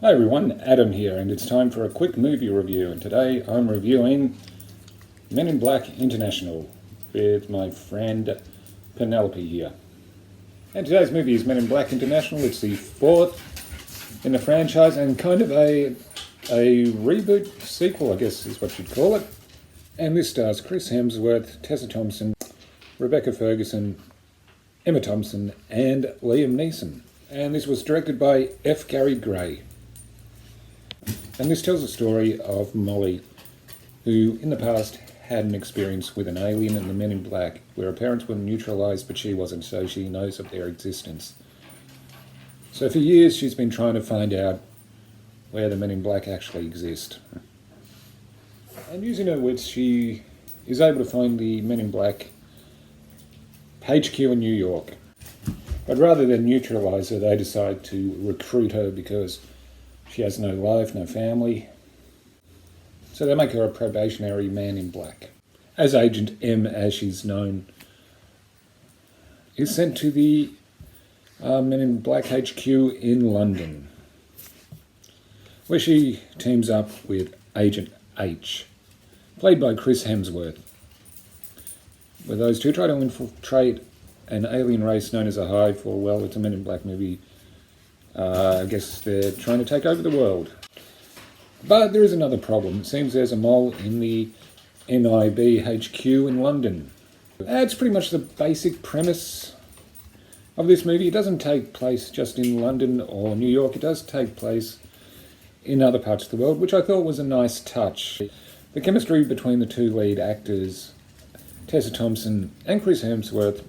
Hi everyone, Adam here, and it's time for a quick movie review. And today I'm reviewing Men in Black International with my friend Penelope here. And today's movie is Men in Black International. It's the fourth in the franchise and kind of a reboot sequel, I guess is what you'd call it. And this stars Chris Hemsworth, Tessa Thompson, Rebecca Ferguson, Emma Thompson, and Liam Neeson. And this was directed by F. Gary Gray. And this tells the story of Molly, who in the past had an experience with an alien and the Men in Black, where her parents were neutralised but she wasn't, so she knows of their existence. So for years she's been trying to find out where the Men in Black actually exist. And using her wits, she is able to find the Men in Black HQ in New York. But rather than neutralise her, they decide to recruit her because she has no life, no family. So they make her a probationary Man in Black. As Agent M, as she's known, is sent to the Men in Black HQ in London, where she teams up with Agent H, played by Chris Hemsworth, where those two try to infiltrate an alien race known as a Hive for, well, it's a Men in Black movie. I guess they're trying to take over the world. But there is another problem. It seems there's a mole in the NIB HQ in London. That's pretty much the basic premise of this movie. It doesn't take place just in London or New York. It does take place in other parts of the world, which I thought was a nice touch. The chemistry between the two lead actors, Tessa Thompson and Chris Hemsworth,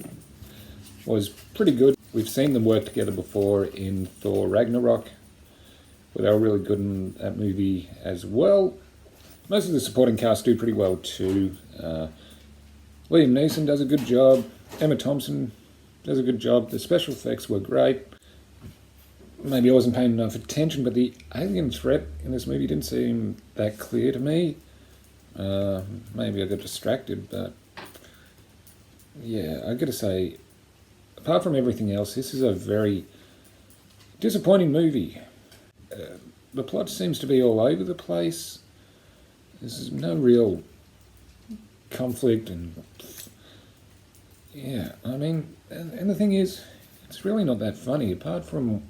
was pretty good. We've seen them work together before in Thor Ragnarok, where they were really good in that movie as well. Most of the supporting cast do pretty well too. Liam Neeson does a good job. Emma Thompson does a good job. The special effects were great. Maybe I wasn't paying enough attention, but the alien threat in this movie didn't seem that clear to me. Maybe I got distracted, but yeah, I gotta say, apart from everything else, this is a very disappointing movie. The plot seems to be all over the place. There's no real conflict, and yeah, I mean, and the thing is, it's really not that funny. Apart from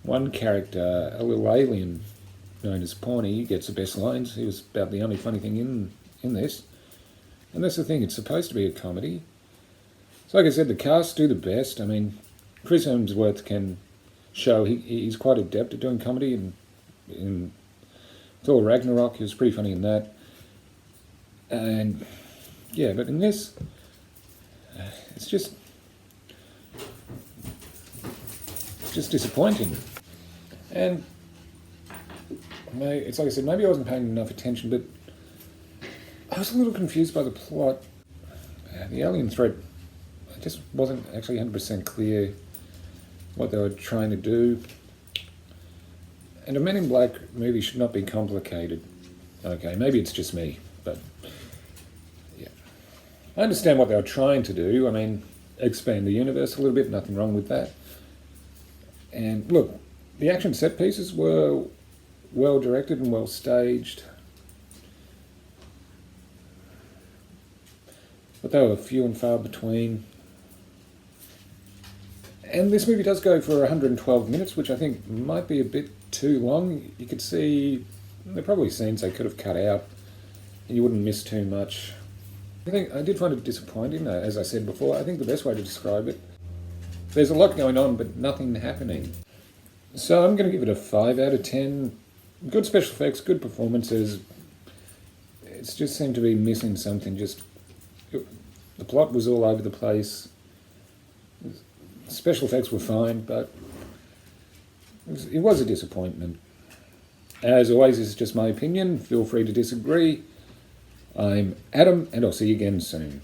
one character, a little alien known as Pawnee, he gets the best lines. He was about the only funny thing in this. And that's the thing, it's supposed to be a comedy. So like I said, the cast do the best. I mean, Chris Hemsworth can show he's quite adept at doing comedy. In Thor Ragnarok, he was pretty funny in that. And yeah, but in this, it's just disappointing. And it's like I said, maybe I wasn't paying enough attention, but I was a little confused by the plot. The alien threat, it just wasn't actually 100% clear what they were trying to do. And a Men in Black movie should not be complicated. Okay, maybe it's just me, but yeah. I understand what they were trying to do. I mean, expand the universe a little bit, nothing wrong with that. And look, the action set pieces were well directed and well staged. But they were few and far between. And this movie does go for 112 minutes, which I think might be a bit too long. You could see there are probably scenes they could have cut out and you wouldn't miss too much. I did find it disappointing, as I said before. I think the best way to describe it, there's a lot going on but nothing happening. So I'm going to give it a 5 out of 10. Good special effects, good performances. It just seemed to be missing something. The plot was all over the place. Special effects were fine, but it was a disappointment. As always, this is just my opinion. Feel free to disagree. I'm Adam, and I'll see you again soon.